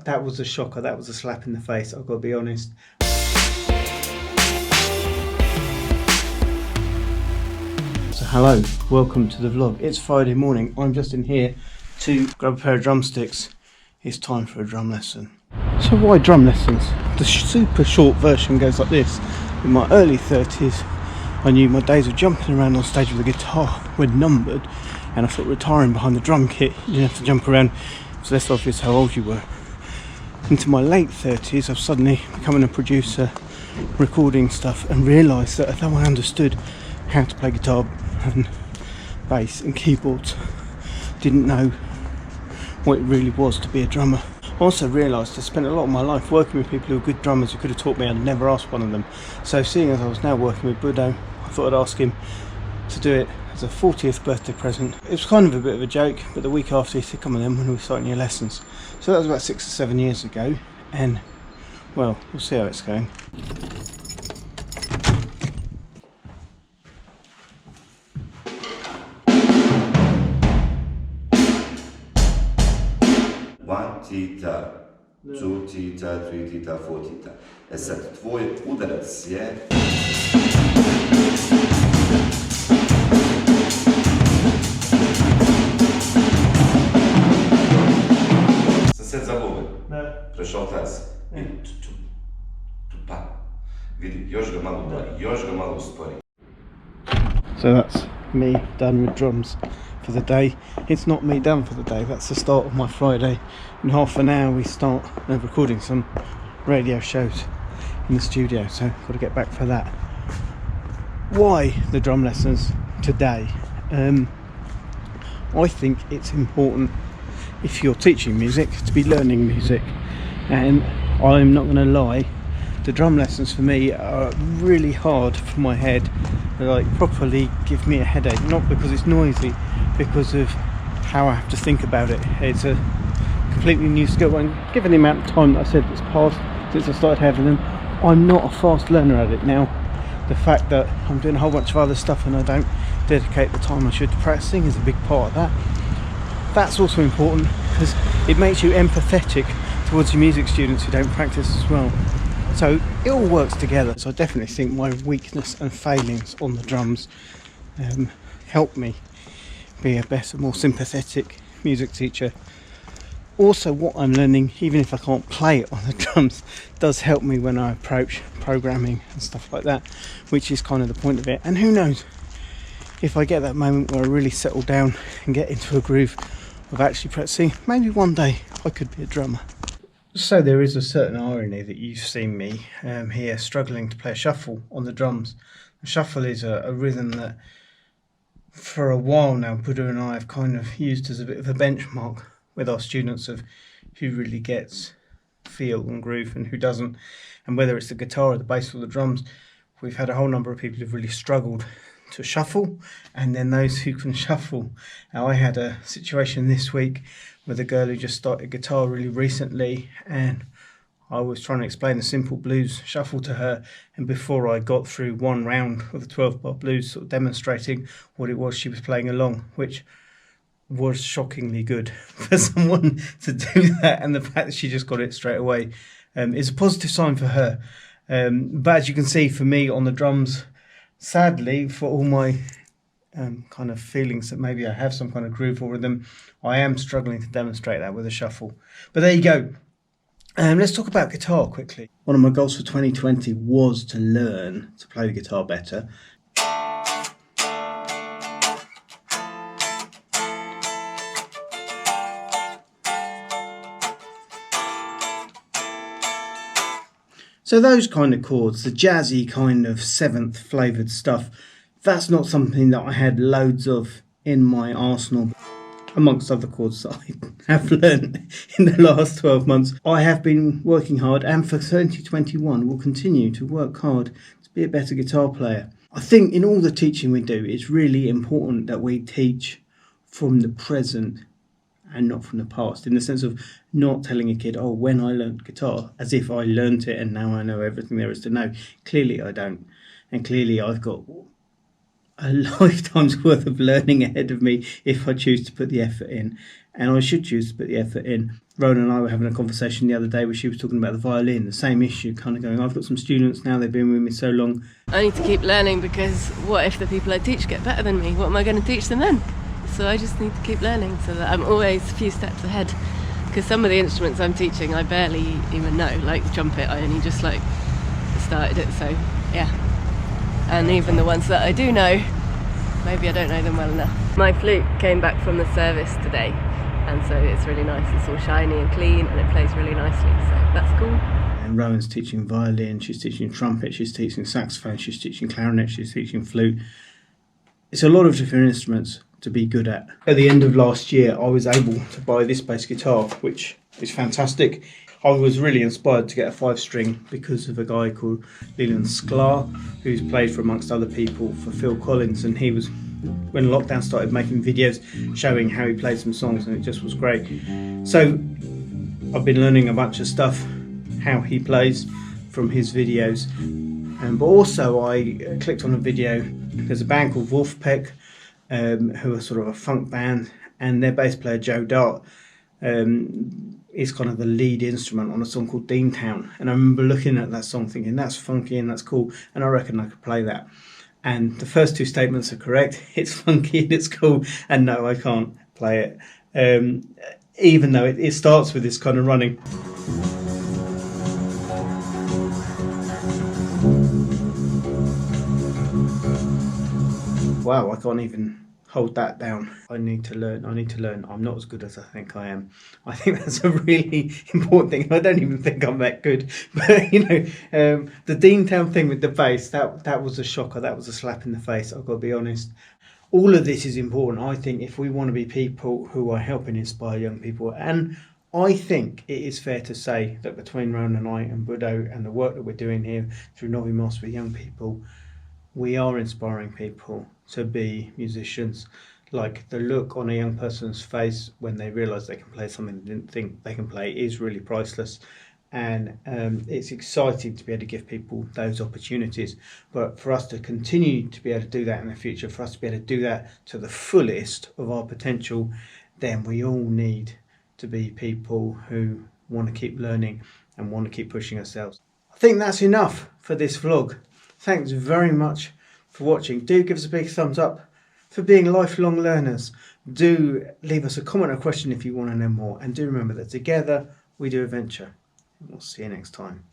That was a shocker, that was a slap in the face, I've got to be honest. So hello, welcome to the vlog. It's Friday morning, I'm just in here to grab a pair of drumsticks. It's time for a drum lesson. So why drum lessons? The super short version goes like this. In my early 30s, I knew my days of jumping around on stage with a guitar were numbered, and I thought retiring behind the drum kit, you didn't have to jump around, it's less obvious how old you were. Into my late 30s, I've suddenly becoming a producer, recording stuff, and realised that although I understood how to play guitar and bass and keyboards, didn't know what it really was to be a drummer. I also realised I spent a lot of my life working with people who were good drummers who could have taught me. I'd never asked one of them. So seeing as I was now working with Budo, I thought I'd ask him to do it as a 40th birthday present. It was kind of a bit of a joke, but the week after he said, come on then, when we start new lessons. So that was about 6 or 7 years ago, and well, we'll see how it's going. One tita, two tita, three tita, four tita. E sad, tvoj udarac je... Sad zaguben. Prešao tas. Pa. Vidi, još ga malo uspori. So that's me done with drums for the day. It's not me done for the day, that's the start of my Friday. In half an hour we start recording some radio shows in the studio, so I've got to get back for that. Why the drum lessons today? I think it's important, if you're teaching music, to be learning music, and I'm not going to lie, the drum lessons for me are really hard for my head. They like properly give me a headache, not because it's noisy, because of how I have to think about it. It's a completely new skill, and given the amount of time that I said that's passed since I started having them, I'm not a fast learner at it now. The fact that I'm doing a whole bunch of other stuff and I don't dedicate the time I should to practicing is a big part of that. That's also important because it makes you empathetic towards your music students who don't practice as well. So it all works together. So I definitely think my weakness and failings on the drums help me be a better, more sympathetic music teacher. Also, what I'm learning, even if I can't play it on the drums, does help me when I approach programming and stuff like that, which is kind of the point of it. And who knows, if I get that moment where I really settle down and get into a groove of actually practicing, maybe one day I could be a drummer. So there is a certain irony that you've seen me here struggling to play a shuffle on the drums. A shuffle is a rhythm that for a while now Budo and I have kind of used as a bit of a benchmark with our students of who really gets feel and groove and who doesn't, and whether it's the guitar or the bass or the drums. We've had a whole number of people who've really struggled to shuffle, and then those who can shuffle. Now, I had a situation this week with a girl who just started guitar really recently, and I was trying to explain the simple blues shuffle to her, and before I got through one round of the 12-bar blues, sort of demonstrating what it was she was playing along, which was shockingly good for someone to do that, and the fact that she just got it straight away is a positive sign for her. But as you can see, for me on the drums, sadly, for all my kind of feelings that maybe I have some kind of groove or rhythm, I am struggling to demonstrate that with a shuffle. But there you go. Let's talk about guitar quickly. One of my goals for 2020 was to learn to play the guitar better. So those kind of chords, the jazzy kind of seventh flavoured stuff, that's not something that I had loads of in my arsenal, amongst other chords that I have learned in the last 12 months. I have been working hard, and for 2021 will continue to work hard to be a better guitar player. I think in all the teaching we do, it's really important that we teach from the present and not from the past, in the sense of not telling a kid, oh, when I learnt guitar, as if I learnt it and now I know everything there is to know. Clearly I don't, and clearly I've got a lifetime's worth of learning ahead of me if I choose to put the effort in, and I should choose to put the effort in. Rowan and I were having a conversation the other day where she was talking about the violin, the same issue, kind of going, I've got some students now, they've been with me so long. I need to keep learning, because what if the people I teach get better than me? What am I going to teach them then? So I just need to keep learning so that I'm always a few steps ahead, because some of the instruments I'm teaching I barely even know, like the trumpet, I only just like started it, so yeah. And even the ones that I do know, maybe I don't know them well enough. My flute came back from the service today, and so it's really nice. It's all shiny and clean and it plays really nicely, so that's cool. And Rowan's teaching violin, she's teaching trumpet, she's teaching saxophone, she's teaching clarinet, she's teaching flute. It's a lot of different instruments to be good at. At the end of last year, I was able to buy this bass guitar, which is fantastic. I was really inspired to get a 5-string because of a guy called Leland Sklar, who's played for, amongst other people, for Phil Collins, and he was, when lockdown started, making videos showing how he played some songs, and it just was great. So I've been learning a bunch of stuff, how he plays from his videos, but also I clicked on a video. There's a band called Wolfpack, who are sort of a funk band, and their bass player Joe Dart is kind of the lead instrument on a song called Deantown, and I remember looking at that song thinking that's funky and that's cool, and I reckon I could play that. And the first two statements are correct. It's funky and it's cool, and no, I can't play it, even though it starts with this kind of running. Wow, I can't even hold that down. I need to learn. I'm not as good as I think I am. I think that's a really important thing. I don't even think I'm that good. But you know, the Deantown thing with the bass, that was a shocker. That was a slap in the face, I've got to be honest. All of this is important, I think, if we want to be people who are helping inspire young people. And I think it is fair to say that between Rowan and I and Budo and the work that we're doing here through Novi Most with young people, we are inspiring people to be musicians. Like, the look on a young person's face when they realise they can play something they didn't think they can play is really priceless. And it's exciting to be able to give people those opportunities. But for us to continue to be able to do that in the future, for us to be able to do that to the fullest of our potential, then we all need to be people who want to keep learning and want to keep pushing ourselves. I think that's enough for this vlog. Thanks very much for watching. Do give us a big thumbs up for being lifelong learners. Do leave us a comment or question if you want to know more. And do remember that together we do adventure. We'll see you next time.